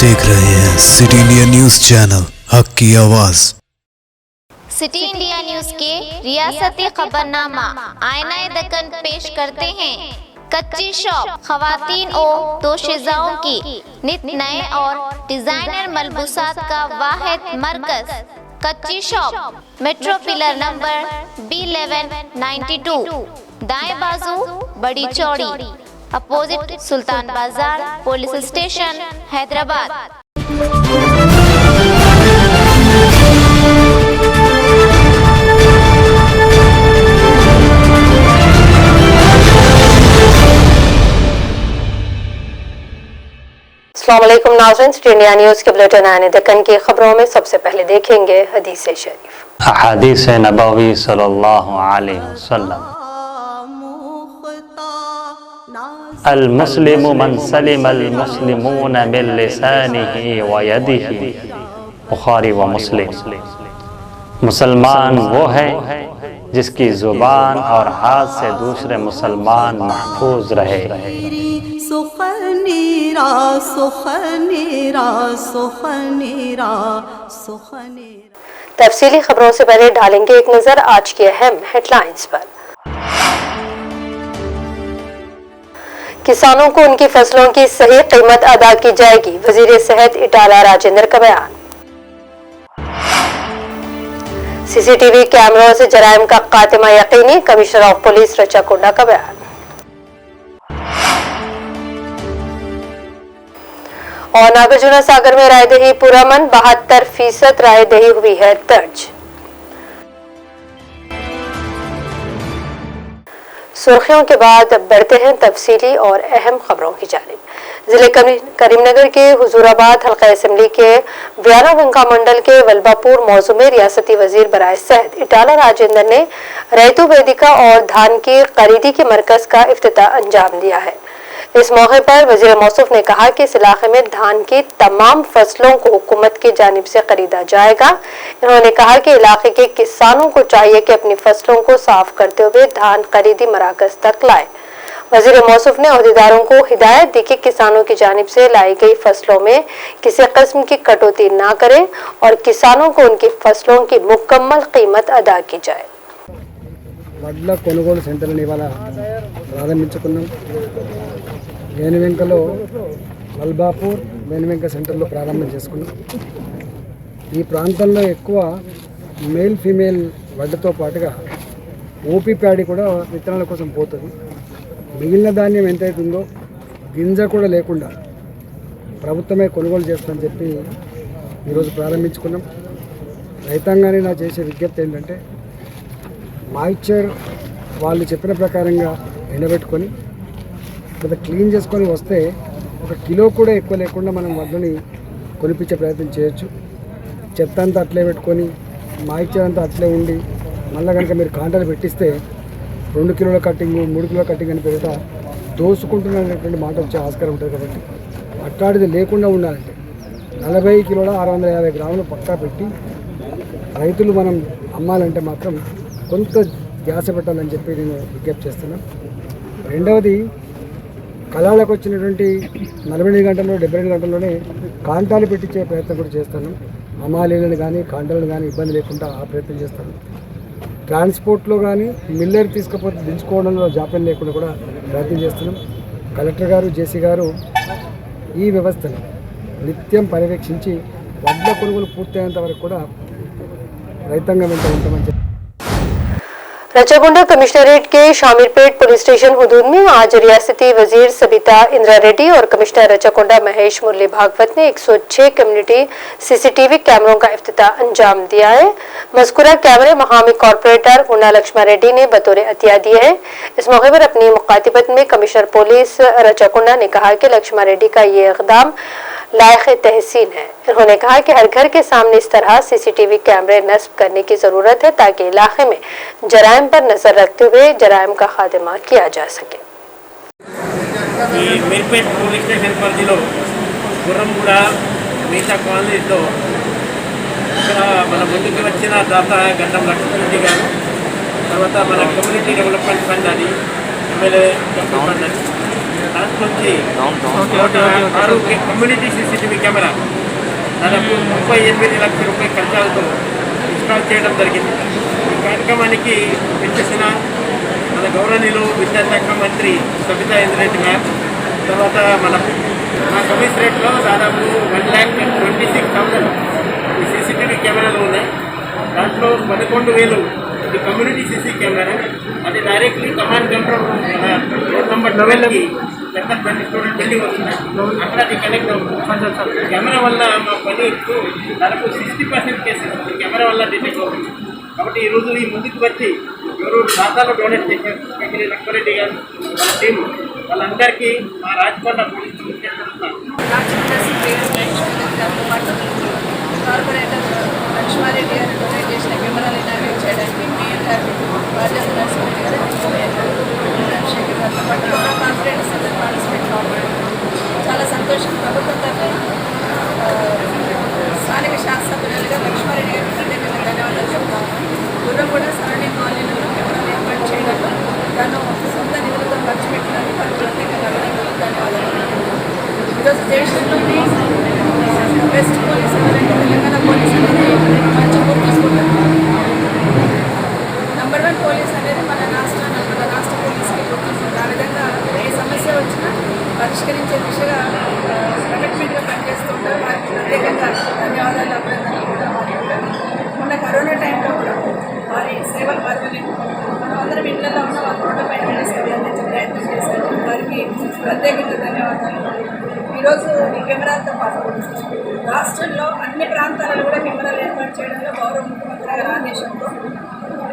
देख रहे हैं सिटी इंडिया न्यूज चैनल, हक की आवाज। सिटी इंडिया न्यूज के रियासती खबरनामा आईना दक्कन पेश करते हैं। कच्ची शॉप खवातीन और दोशीज़ाओं की नित नए और डिजाइनर मलबूसात का वाहिद मरकज। कच्ची shop metro pillar number B1192, दाएं बाजू बड़ी चौड़ी, अपोजिट सुल्तान बाजार पुलिस स्टेशन, हैदराबाद। अस्सलाम वालेकुम नाज़रीन, सिटी इंडिया न्यूज़ के बुलेटिन आने दक्कन की खबरों में सबसे पहले देखेंगे हदीस शरीफ। हदीस नबवी सल्लल्लाहु अलैहि वसल्लम, अल मुस्लिमु मन सलिमल मुस्लिमून मिन लिसानिही व यदिही, बुखारी व मुस्लिम। मुसलमान वो है जिसकी जुबान और हाथ से दूसरे मुसलमान महफूज रहे। सुखनीरा सुखनीरा सुखनीरा सुखनीरा। तफसीली खबरों से पहले डालेंगे एक नजर आज की अहम हेडलाइंस पर। किसानों को उनकी फसलों की सही कीमत अदा की जाएगी, वजीर सेहत इटाला राजेंद्र का बयान। सीसीटीवी कैमरों से जराइम का खात्मा यकीनी, कमिश्नर ऑफ पुलिस रचाकुंडा का बयान। और नागार्जुना सागर में रायदही पुरअमन, 72% रायदही हुई है दर्ज। सुर्खियों के बाद अब बढ़ते हैं तफसीली और अहम खबरों की जानिब। जिले करीमनगर के हुजूराबाद हल्का असेंबली के व्याना गंगा मंडल के वल्बापुर मौजू में रियासती वजीर बराए सेहत इटाला राजेंद्र ने रैतु वेदिका और धान की खरीदी के मरकज का इफ्तिताह अंजाम दिया है। इस मौके पर वजीर मौसूफ ने कहा कि इस इलाके में धान की तमाम फसलों को हुकूमत की जानिब से खरीदा जाएगा। इन्होंने कहा कि इलाके के किसानों को चाहिए कि अपनी फसलों को साफ करते हुए धान खरीदी मराकज तक लाए। वजीर मौसूफ ने अहदेदारों को हिदायत दी कि किसानों की जानिब से लाई गई फसलों में किसी किस्म की कटौती ना करें और किसानों को उनकी फसलों की मुकम्मल कीमत अदा की जाए। వడ్ల కొనుగోలు సెంటర్ని ఇవాళ ప్రారంభించుకున్నాం. వేణువెంకలో వల్బాపూర్ వేణువెంక సెంటర్లో ప్రారంభం చేసుకున్నాం. ఈ ప్రాంతంలో ఎక్కువ మేల్ ఫీమేల్ వడ్లతో పాటుగా ఓపీ ప్యాడీ కూడా విత్తనాల కోసం పోతుంది. మిగిలిన ధాన్యం ఎంతైతే ఉందో గింజ కూడా లేకుండా ప్రభుత్వమే కొనుగోలు చేస్తుందని చెప్పి ఈరోజు ప్రారంభించుకున్నాం. రైతాంగాన్ని నా చేసే విజ్ఞప్తి ఏంటంటే మాయిశ్చర్ వాళ్ళు చెప్పిన ప్రకారంగా ఎండబెట్టుకొని కొంత క్లీన్ చేసుకొని వస్తే 1 కిలో కూడా ఎక్కువ లేకుండా మనం వడ్లని కొనిపించే ప్రయత్నం చేయొచ్చు. చెత్త అంతా అట్లే పెట్టుకొని మాయిశ్చర్ అంతా అట్లే ఉండి మళ్ళీ కనుక మీరు కాంటాలు పెట్టిస్తే 2 కిలోల కట్టింగ్ 3 కిలోల కట్టింగ్ అని పేరిట దోసుకుంటున్నటువంటి మాట వచ్చే ఆస్కారం ఉంటుంది. కాబట్టి అట్లాంటిది లేకుండా ఉండాలంటే 40 కిలోల 650 గ్రాములు పక్కా పెట్టి రైతులు మనం అమ్మాలంటే మాత్రం కొంత ధ్యాస పెట్టాలని చెప్పి నేను విజ్ఞప్తి చేస్తున్నాను. రెండవది కళాలకు వచ్చినటువంటి 48 గంటల్లో 72 గంటల్లోనే కాంటాలు పెట్టించే ప్రయత్నం కూడా చేస్తాను. అమాలీలను కానీ కాంటాలను కానీ ఇబ్బంది లేకుండా ఆ ప్రయత్నం చేస్తాను. ట్రాన్స్పోర్ట్లో కానీ మిల్లర్ తీసుకుపోతే దించుకోవడంలో జాప్యం లేకుండా కూడా ప్రయత్నం చేస్తున్నాం. కలెక్టర్ గారు జేసీ గారు ఈ వ్యవస్థను నిత్యం పర్యవేక్షించి వడ్ల కొనుగోలు పూర్తయ్యేంత వరకు కూడా రైతాంగం వెంట ఉంటామని చెప్పి रचाकुंडा कमिश्नरेट के शामिरपेट पुलिस स्टेशन हुदूद में आज रियासती वजीर सबिता इंदिरा रेड्डी और कमिश्नर रचाकुंडा महेश मुरली भागवत ने 106 कम्युनिटी सीसीटीवी कैमरों का इफ्तिताह अंजाम दिया है। मज़कूरा कैमरे मकामी कॉर्पोरेटर उन्ना लक्ष्मा रेड्डी ने बतौर अतिया दिए हैं। इस मौके पर अपनी मुखातिबत में कमिश्नर पुलिस रचाकुंडा ने कहा कि लक्ष्मा रेड्डी का ये इक़दाम लायक तहसीन है। उन्होंने कहा कि हर घर के सामने इस तरह सीसीटीवी कैमरे नस्ब करने की ज़रूरत है ताकि इलाके में जराइम पर नजर रखते हुए जराइम का खात्मा किया जा सके। मीरपेट पुलिस स्टेशन పరిధిలో గుర్రంగూడ మీతా కాలనీలో మన ముందుకు వచ్చిన దాత గడ్డం లక్ష్మీరెడ్డి గారు, తర్వాత మన కమ్యూనిటీ డెవలప్మెంట్ ఫండ్ అది ఎమ్మెల్యే ఫండ్ అది దాంట్లోంచి 6 కమ్యూనిటీ సీసీటీవీ కెమెరా దాదాపు 38 లక్షల రూపాయల ఖర్చాలతో ఇన్స్టాల్ చేయడం జరిగింది. ఈ కార్యక్రమానికి విచ్చేసిన మన గౌరవనీయులు విద్యాశాఖ మంత్రి సబితా ఇంద్రారెడ్డి మ్యామ్, తర్వాత మా కమిషనరేట్లో దాదాపు 1,26,000 ఈ సీసీటీవీ కెమెరాలు ఉన్నాయి. దాంట్లో 11,000 ఇది కమ్యూనిటీ సీసీ కెమెరా, అది directly command control road number 12కి సెక్టర్ 22 బిల్డింగ్ వస్తుంది, అక్కడ అది కనెక్ట్ అవుతుంది. కెమెరా వల్ల మా పని దాదాపు 60% కేసెస్ ఈ కెమెరా వల్ల డిటెక్ట్ అవుతుంది. కాబట్టి ఈరోజు ఈ ముందుకు వచ్చి ఎవరు ఖాతాలో డొనేట్ చేశారు ఎమ్మెల్యే లక్ష్మారెడ్డి గారు వాళ్ళ టీం వాళ్ళందరికీ మా రాజకొండ పోలీస్ కార్పొరేటర్ లక్ష్మారెడ్డి గారు డొనేట్ చేసిన కెమెరాలు ఇనాగ్రేట్ చేయడానికి మేయర్ గారు రాజేంద్ర నరసింహరెడ్డి గారు చంద్రశేఖర్ గారితో పాటు ఎవరో కాన్ఫరెన్స్ పార్టిసిపేట్ కావడం చాలా సంతోషం. ప్రభుత్వం తరఫున స్థానిక శాసనసభ్యులుగా లక్ష్మారెడ్డి గారికి ప్రత్యేకంగా ధన్యవాదాలు చెప్తాము. గుర్రం కూడా సరళి కాలనీలలో కెమెరాలు ఏర్పాటు చేయడంలో తను సొంత నిధులతో ఖర్చు పెట్టడానికి వారికి ప్రత్యేకంగా ధన్యవాదాలు. ఈరోజు దేశంలోనే బెస్ట్ పోలీస్ ఎవరంటే తెలంగాణ పోలీస్ అనేది మంచి గుర్తు తీసుకుంటాం. నంబర్ 1 పోలీస్ అనేది మన రాష్ట్ర పోలీస్కి గుర్తిస్తుంది. ఆ విధంగా ఏ సమస్య వచ్చినా పరిష్కరించే దిశగా కమిట్మెంట్గా పనిచేస్తుంటారు. వారికి ప్రత్యేకంగా ధన్యవాదాలు, అభినందనలు కూడా వారి మొన్న కరోనా టైంలో కూడా వారి సేవలు వారికి మనం అందరం ఇళ్లలో ఉన్న వాళ్ళ రోడ్లపైన సేవలు అందించే ప్రయత్నం చేశారు. వారికి ప్రత్యేకంగా ధన్యవాదాలు. ఈరోజు ఈ కెమెరాలతో పాటు రాష్ట్రంలో అన్ని ప్రాంతాలలో కూడా కెమెరాలు ఏర్పాటు చేయడంలో గౌరవ ముఖ్యమంత్రి గారి ఆదేశంతో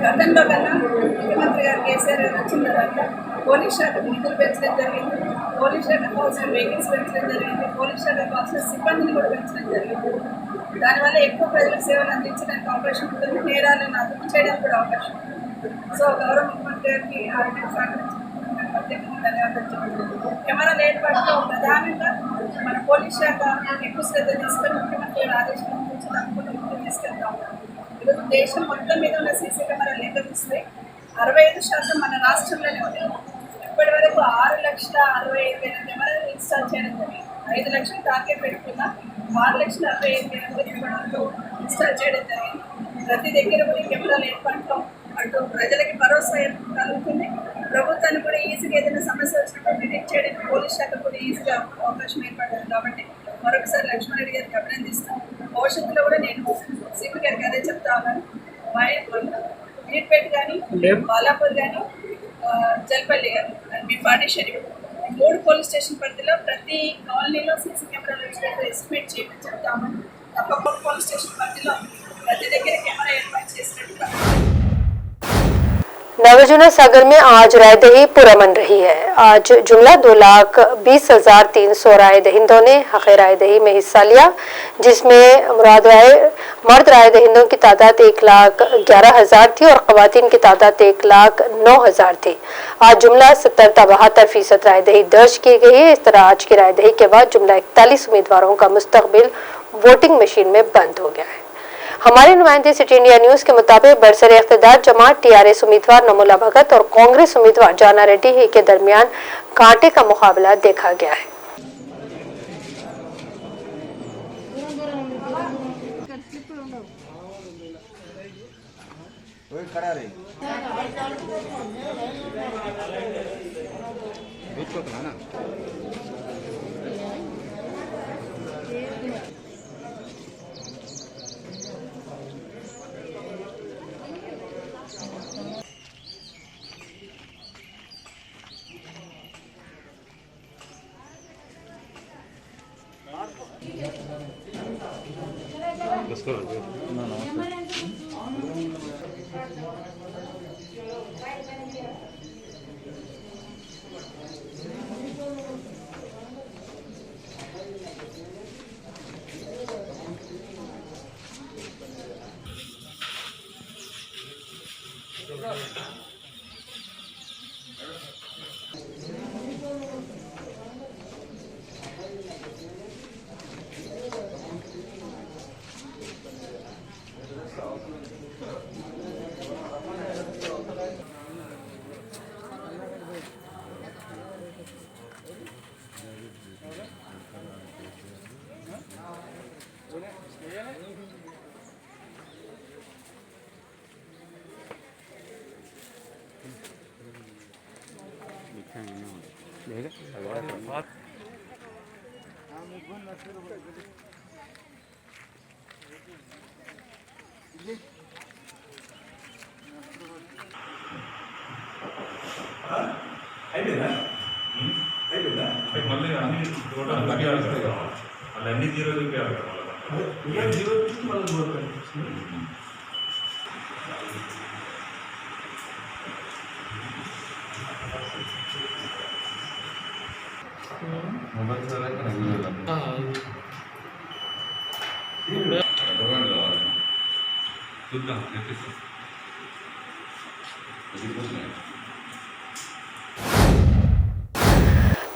గతంలో కన్నా ముఖ్యమంత్రి గారు కేసీఆర్ గారు వచ్చిన తర్వాత పోలీస్ శాఖకు నిధులు పెంచడం జరిగింది. పోలీస్ శాఖకు కావాల్సిన వెహికల్స్ పెంచడం జరిగింది. పోలీస్ శాఖకు కావాల్సిన సిబ్బందిని కూడా పెంచడం జరిగింది. దానివల్ల ఎక్కువ ప్రజలకు సేవలు అందించడానికి అవకాశం ఉంటుంది, నేరాలను అదుపు చేయడానికి కూడా అవకాశం ఉంటుంది. సో గౌరవ ముఖ్యమంత్రి గారికి ఆరోగ్యం సహకరించారు. కెమెరాల ఏర్పాటులో ప్రధానంగా మన పోలీస్ శాఖ ఎక్కువ శ్రద్ధ తీసుకొని ముఖ్యమంత్రి ఆదేశం తీసుకెళ్తా ఉన్నాం. ఈరోజు దేశం మొత్తం మీద ఉన్న సీసీ కెమెరాలు లెక్కరిస్తే 65% మన రాష్ట్రంలోనే ఉన్నాయి. ఇప్పటి వరకు 6,65,000 కెమెరాలు ఇన్స్టాల్ చేయడం జరిగింది. 5 లక్షలు టార్గెట్ పెట్టుకున్నా 6,65,000 ఇప్పటి వరకు ఇన్స్టాల్ చేయడం జరిగింది. ప్రతి దగ్గర కూడా కెమెరాలు ఏర్పాటులో అటు ప్రజలకి భరోసా కలుగుతుంది, ప్రభుత్వానికి కూడా ఈజీగా ఏదైనా సమస్య వచ్చినప్పుడు డిటెక్ట్ చేయడానికి పోలీస్ శాఖ కూడా ఈజీగా అవకాశం ఏర్పడుతుంది. కాబట్టి మరొకసారి లక్ష్మారెడ్డి గారికి అభినందిస్తాను. భవిష్యత్తులో కూడా నేను సిపి గారికి అదే చెప్తా ఉన్నాను. మీర్పేట కానీ, బాలాపూర్ కానీ, జల్పల్లి కానీ, మీ పాండిషరి 3 పోలీస్ స్టేషన్ పరిధిలో ప్రతి కాలనీలో సీసీ కెమెరాలు వచ్చినట్టు ఎస్టిమేట్ చేయమని చెప్తాము. తప్పకుండా పోలీస్ స్టేషన్ పరిధిలో ప్రతి దగ్గర కెమెరా ఏర్పాటు చేసినట్టుగా. नागार्जुन सागर में आज रायदही पुरअमन रही है। आज जुमला 2,20,300 राय दहिंदों ने हक़ राय दही में हिस्सा लिया, जिसमें मर्द राय दहिंदों की तादाद 1,11,000 थी और ख़वातीन की तादाद 1,09,000 थी। आज जुमला 70-72% राय दही दर्ज की गई है। इस तरह आज की राय दही के बाद जुमला 41 उम्मीदवारों का मुस्तकबिल वोटिंग मशीन में बंद हो गया है। हमारे नुमाइंदे सिटी इंडिया न्यूज के मुताबिक बरसरे इख्तिदार जमात टीआरएस उम्मीदवार नमोला भगत और कांग्रेस उम्मीदवार जाना रेड्डी के दरमियान कांटे का मुकाबला देखा गया है।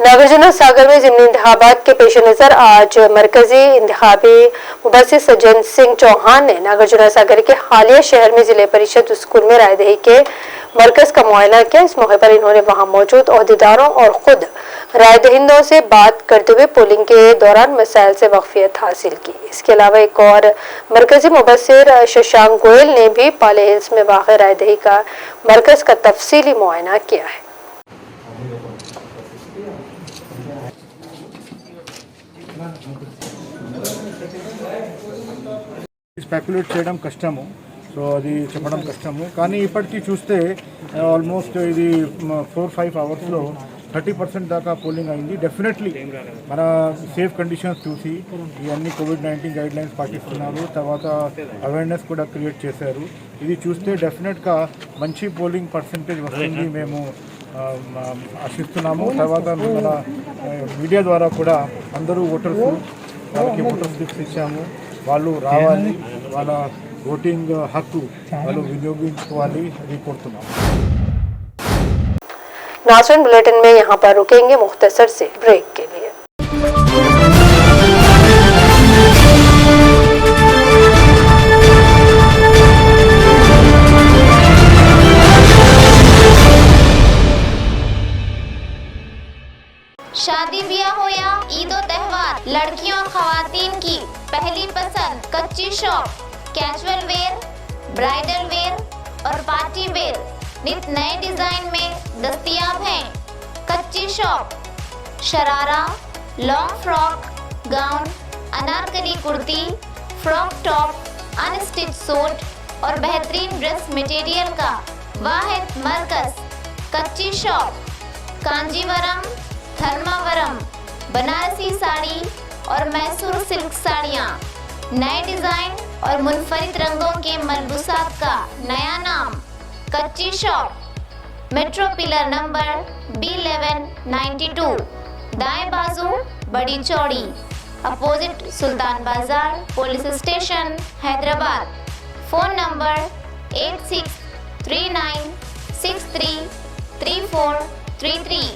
नागार्जुन सागर में ज़िमनी इंतखाबात के पेश नज़र आज मरकजी इंतखाबी मुबस्सिर सज्जन सिंह चौहान ने नागार्जुन सागर के हालिया शहर में जिले परिषद स्कूल में रायदही के मरकज का मुआयना किया। इस मौके पर इन्होंने वहां मौजूद ओहदेदारों और खुद रायदहिंदों से बात करते हुए पोलिंग के दौरान मसाइल से वाकफियत हासिल की। इसके अलावा एक और मरकजी मुबस्सिर शशांक गोयल ने भी पाले हिल्स में वाक़ रायदही का मरकज का तफसीली मुआयना किया है। స్పెక్యులేట్ చేయడం కష్టము, సో అది చెప్పడం కష్టము. కానీ ఇప్పటికీ చూస్తే ఆల్మోస్ట్ ఇది 4-5 అవర్స్లో 30% దాకా పోలింగ్ అయింది. డెఫినెట్లీ మన సేఫ్ కండిషన్స్ చూసి ఇవన్నీ కోవిడ్-19 గైడ్లైన్స్ పాటిస్తున్నారు. తర్వాత అవేర్నెస్ కూడా క్రియేట్ చేశారు. ఇది చూస్తే డెఫినెట్గా మంచి పోలింగ్ పర్సంటేజ్ వస్తుంది మేము ఆశిస్తున్నాము. తర్వాత మన మీడియా ద్వారా కూడా అందరూ ఓటర్స్ వాళ్ళకి ఓటర్ స్లిప్స్ ఇచ్చాము. వాళ్ళు రావాలి, వాళ్ళ ఓటింగ్ హక్కు వాళ్ళు వినియోగించుకోవాలి అది కోరుతున్నాం. नाज़रीन, बुलेटिन में यहाँ पर रुकेंगे मुख्तसर से ब्रेक के लिए। शादी ब्याह हो या ईद और त्योहार, लड़कियों और खवातीन की पहली पसंद कच्ची shop casual wear, bridal where और पार्टी वेयर नित नए डिजाइन में दस्तयाब हैं। कच्ची shop sharara, long frock, gown, Anarkali kurti, frock top, unstitch suit और बेहतरीन ड्रेस मटेरियल का वाहिद मरकज कच्ची शॉप। कांजीवरम, धर्मावरम, बनारसी साड़ी और मैसूर सिल्क साड़ियाँ, नए डिजाइन और मुनफरिद रंगों के मलबूसात का नया नाम कच्ची shop. Metro pillar number B1192, दाएं बाजू बड़ी चौड़ी, अपोजिट सुल्तान बाजार police station Hyderabad. Phone number 8639633433।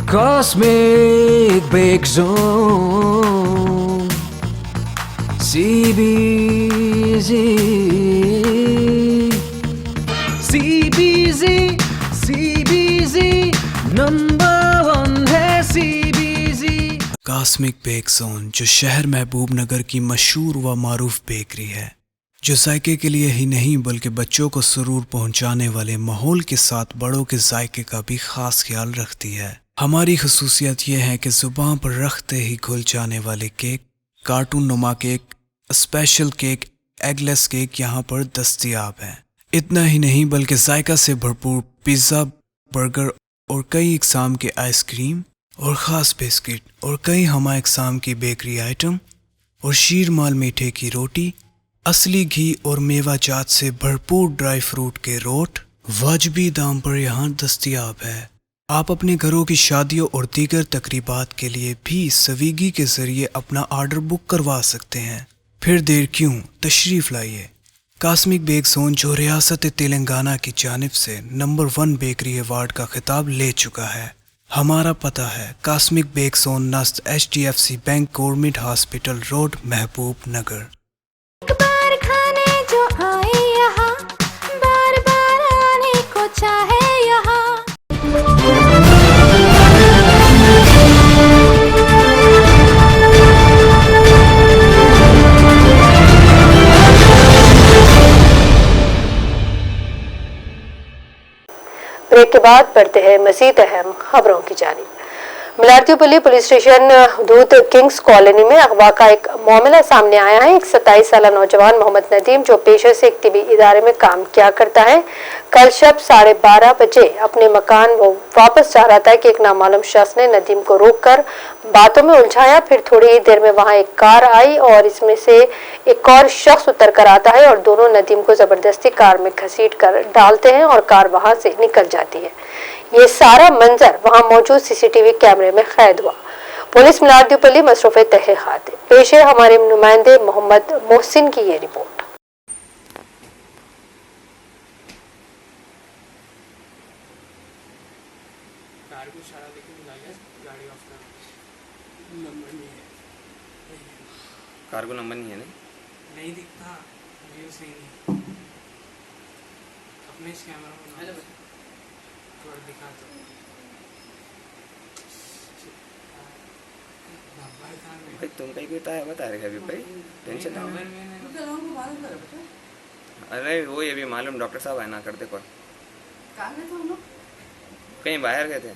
Cosmic Bake Zone CBZ number 1 है CBZ। कॉस्मिक बेक जोन जो शहर महबूब नगर की मशहूर व मारूफ बेकरी है, जो जायके के लिए ही नहीं बल्कि बच्चों को सुरूर पहुंचाने वाले माहौल के साथ बड़ों के जायके का भी खास ख्याल रखती है। हमारी खसूसियत यह है कि जुबान पर रखते ही घुल जाने वाले केक, कार्टून नुमा cake, special cake, eggless cake यहाँ पर दस्तयाब हैं। इतना ही नहीं बल्कि जायका से भरपूर पिज़्ज़ा, बर्गर और कई इकसाम के आइसक्रीम और ख़ास बिस्किट और कई हमा इकसाम की बेकरी आइटम और शीरमाल मीठे की रोटी, असली घी और मेवा जात से भरपूर ड्राई फ्रूट के रोट वाजबी दाम पर यहाँ दस्तयाब है। आप अपने घरों की शादियों और दीगर तकरीबात के लिए भी स्विगी के जरिए अपना ऑर्डर बुक करवा सकते हैं। फिर देर क्यों, तशरीफ़ लाइए। कॉस्मिक बेक जोन जो रियासत तेलंगाना की जानिब से नंबर 1 बेकरी अवार्ड का खिताब ले चुका है। हमारा पता है कॉस्मिक बेक जोन नस्त HDFC bank government hospital road महबूब नगर। एक बार खाने जो आए यहाँ बार बार आने को चाहे यहाँ। ब्रेक के बाद बढ़ते हैं मज़ीद अहम खबरों की जानिब। मलारतीपल्ली पुलिस स्टेशन हदूद किंग्स कॉलोनी में अगवा का एक मामला सामने आया है। एक 27 साल नौजवान मोहम्मद नदीम जो पेशे से एक तिबी इदारे में काम किया करता है, कल शब 12:30 बजे अपने मकान वो वापस जा रहा था कि एक नामालूम शख्स ने नदीम को रोककर बातों में उलझाया। फिर थोड़ी ही देर में वहां एक कार आई और इसमें से एक और शख्स उतर कर आता है और दोनों नदीम को जबरदस्ती कार में घसीट कर डालते हैं और कार वहां से निकल जाती है। ये सारा मंजर वहां मौजूद सीसीटीवी कैमरे में कैद हुआ। पुलिस मलारतीपल्ली मसरूफ तहकीकात है। पेश है हमारे नुमाइंदे मोहम्मद मोहसिन की ये रिपोर्ट। कार को नंबर नहीं है नहीं दिखता व्यू से नहीं अपने इस कैमरा में थोड़ा दिखा तो भाई तुम कहीं कोई है बता रहे अभी भाई टेंशन ना। अरे वो ये भी मालूम डॉक्टर साहब है ना करते कॉल कहीं बाहर गए थे।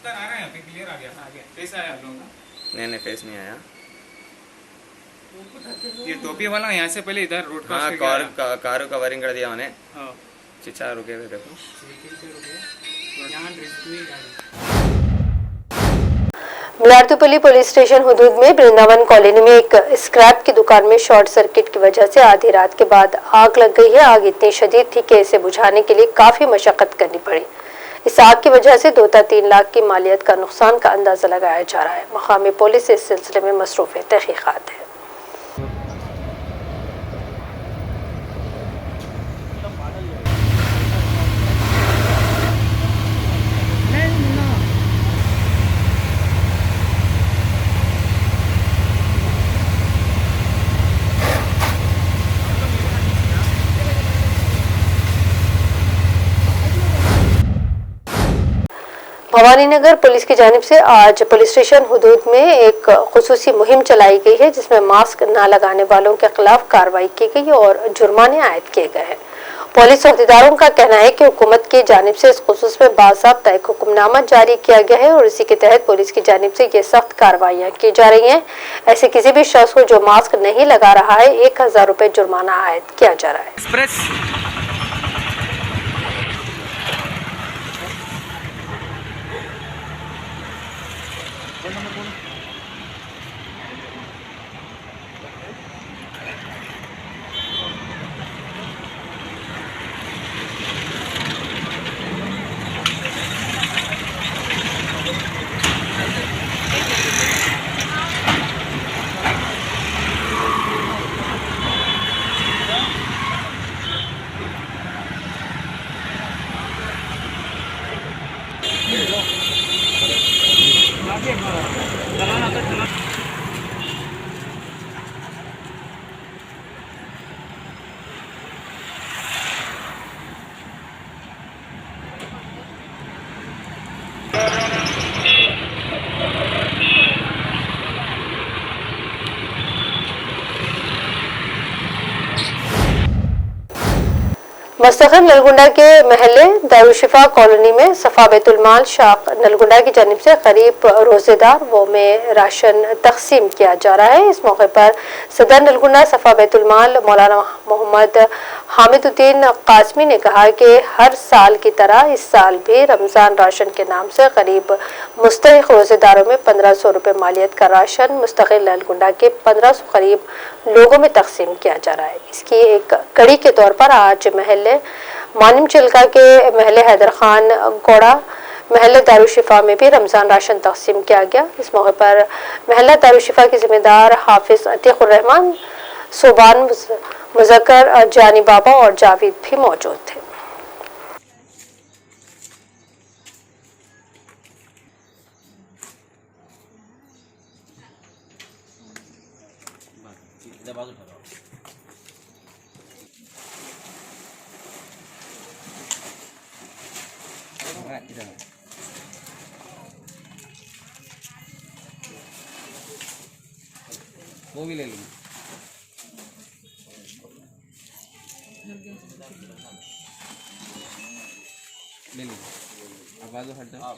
आ रहे हैं क्लियर आ गया फेस आया आप लोगों का? नहीं फेस नहीं आया। ये टोपी वाला यहाँ से पहले इधर रोड हाँ कार कवरिंग कर दिया उन्हें। चिचा रुके हुए देखो। मलारतीपल्ली पुलिस स्टेशन हुदूद में वृंदावन कॉलोनी में एक स्क्रैप की दुकान में शॉर्ट सर्किट की वजह से आधी रात के बाद आग लग गई है। आग इतनी शदीद थी कि इसे बुझाने के लिए काफी मशक्कत करनी पड़ी। इस आग की वजह से 2 से 3 लाख की मालियत का नुकसान का अंदाजा लगाया जा रहा है। मकामी पुलिस इस सिलसिले में मसरूफ तहकीकात है। भवानीनगर पुलिस की जानिब से आज पुलिस स्टेशन हुदूद में एक खुसूसी मुहिम चलाई गई है, जिसमें मास्क न लगाने वालों के खिलाफ कार्रवाई की गई और जुर्माने आयद किए गए हैं। पुलिस अहदेदारों का कहना है कि हुकूमत की जानिब से इस खुसूस में बाज़ाब्ता एक हुक्मनामा जारी किया गया है और इसी के तहत पुलिस की जानिब से ये सख्त कार्रवाइयाँ की जा रही हैं। ऐसे किसी भी शख्स को जो मास्क नहीं लगा रहा है 1000 रुपये जुर्माना आयद किया जा रहा है। मुस्तकिल नलगुंडा के महल्ले दारुशिफा कॉलोनी में सफा बैतुलमाल शाख नलगुंडा की जानिब से करीब रोजेदार वो में राशन तकसीम किया जा रहा है। इस मौके पर सदर नलगुंडा सफा बैतुलमाल मौलाना मोहम्मद हामिदुद्दीन कासमी ने कहा कि हर साल की तरह इस साल भी रमज़ान राशन के नाम से करीब मुस्तहिक रोजेदारों में 1500 रुपये मालियत का राशन मुस्तकिल नलगुंडा के 1500 करीब लोगों में तकसीम किया जा रहा है। इसकी एक कड़ी के तौर पर आज महल्ले मानिम चिल्का के महल्ले हैदर खान गौड़ा महल्ला दारुशिफा में भी रमज़ान राशन तकसीम किया गया। इस मौके पर महल्ला दारुशिफा के जिम्मेदार हाफिज अतीकुर रहमान, सुबान मुजक्कर, जानी बाबा और जावेद भी मौजूद थे। वो भी ले लूँगी। ले लीजिए अब बाजू हट जाओ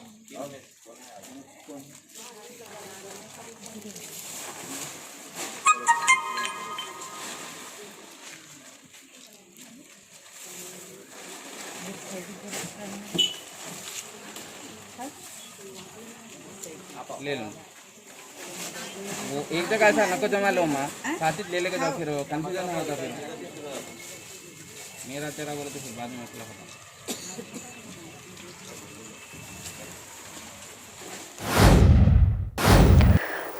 ले लो वो एक जगह ऐसा नको जमा लो माँ साथ ही ले लेके जाओ फिर कंफ्यूजन होगा फिर मेरा तेरा बोले तो फिर बाद में मसला होगा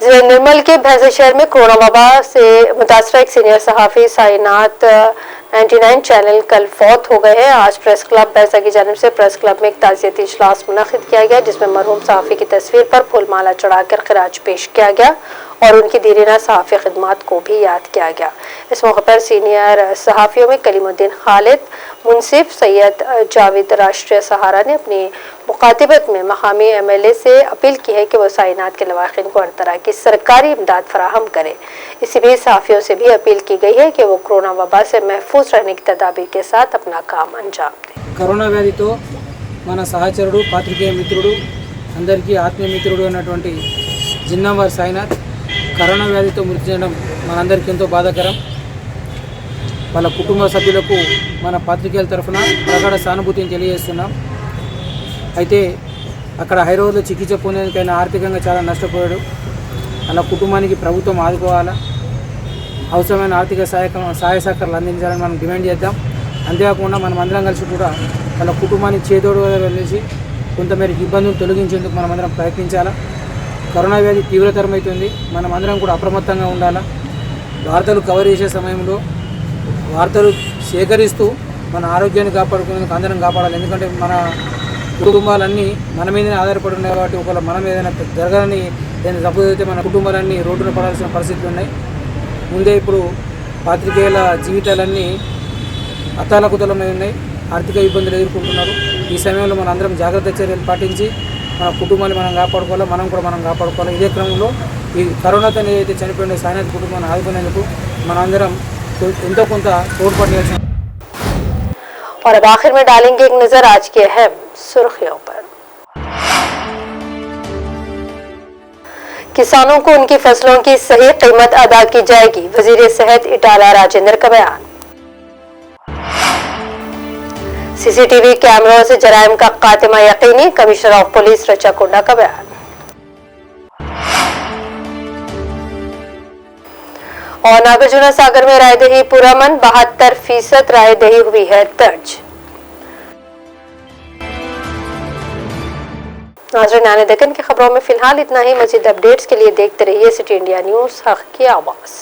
जिले निर्मल के भैंसा शहर में कोरोना वबा से मुतासरा एक सीनियर सहाफ़ी साइनात 99 चैनल कल फौत हो गए हैं। आज प्रेस क्लब भैंसा की जानिब से प्रेस क्लब में एक ताज़ियती इजलास मुनक़िद किया गया जिसमें मरहूम सहाफ़ी की तस्वीर पर फूलमाला चढ़ाकर खिराज पेश किया गया और उनकी दीरीना सहाफ़ी खिदमात को भी याद किया गया। इस मौके पर सीनियर सहाफ़ियों में कलीमुद्दीन खालिद, मुंसिफ सैयद जावेद राष्ट्रीय सहारा ने अपनी मुखातिबत में मकामी MLA से अपील की है कि वो साइनात के लवाक़िन को हर तरह की सरकारी इमदाद फराहम करे। इसी बीच सहाफ़ियों से भी अपील की गई है कि वो कोरोना वबा से महफूज रहने की तदाबीर के साथ अपना काम अंजाम दें। కరోనా వ్యాధితో మన సహచరుడు పాత్రికేయ మిత్రుడు అందరికీ ఆత్మీయ మిత్రుడు అయినటువంటి జిన్నావార్ సాయినాథ్ కరోనా వ్యాధితో మృతి చెందడం మనందరికీ ఎంతో బాధాకరం. వాళ్ళ కుటుంబ సభ్యులకు మన పాత్రికేయుల తరఫున ప్రగాఢ సానుభూతిని తెలియజేస్తున్నాం. అయితే అక్కడ హైదరాబాద్లో చికిత్స పొందేందుకైనా ఆర్థికంగా చాలా నష్టపోయాడు. అలా కుటుంబానికి ప్రభుత్వం ఆదుకోవాలా, అవసరమైన ఆర్థిక సహాయ సహకారాలు అందించాలని మనం డిమాండ్ చేద్దాం. అంతేకాకుండా మనం అందరం కలిసి కూడా వాళ్ళ కుటుంబానికి చేదోడు వెళ్ళేసి కొంతమేరకు ఇబ్బందులు తొలగించేందుకు మనం అందరం ప్రయత్నించాలా. కరోనా వ్యాధి తీవ్రతరమవుతుంది, మనం అందరం కూడా అప్రమత్తంగా ఉండాలా. వార్తలు కవర్ చేసే సమయంలో వార్తలు సేకరిస్తూ మన ఆరోగ్యాన్ని కాపాడుకునేందుకు అందరం కాపాడాలి. ఎందుకంటే మన కుటుంబాలన్నీ మన మీదనే ఆధారపడి ఉన్నాయి కాబట్టి ఒకవేళ మనం ఏదైనా జరగాలని ఏదైనా తప్పు అయితే మన కుటుంబాలన్నీ రోడ్డున పడాల్సిన పరిస్థితులు ఉన్నాయి. ముందే ఇప్పుడు పాత్రికేయుల జీవితాలన్నీ అతాలకుతలమై ఉన్నాయి, ఆర్థిక ఇబ్బందులు ఎదుర్కొంటున్నారు. ఈ సమయంలో మన అందరం జాగ్రత్త చర్యలు పాటించి మన కుటుంబాన్ని మనం కాపాడుకోవాలి, మనం కాపాడుకోవాలి. ఇదే క్రమంలో ఈ కరోనాతో ఏదైతే చనిపోయిన సాయినాథ్ కుటుంబాన్ని ఆదుకునేందుకు మన అందరం ఎంతో కొంత తోడ్పడాల్సిన. और अब आखिर में डालेंगे एक नजर आज की अहम सुर्खियों पर। किसानों को उनकी फसलों की सही कीमत अदा की जाएगी, वजीर सेहत इटाला राजेंद्र का बयान। सीसीटीवी कैमरों से जराइम का खात्मा यकीनी, कमिश्नर ऑफ पुलिस रचा कोंडा का बयान। और नागार्जुना सागर में रायदही पुरअमन, 72% रायदही हुई है दर्ज। नाज़रीन, आने दक्कन की खबरों में फिलहाल इतना ही। मज़ीद अपडेट्स के लिए देखते रहिए सिटी इंडिया न्यूज़, हक़ की आवाज़।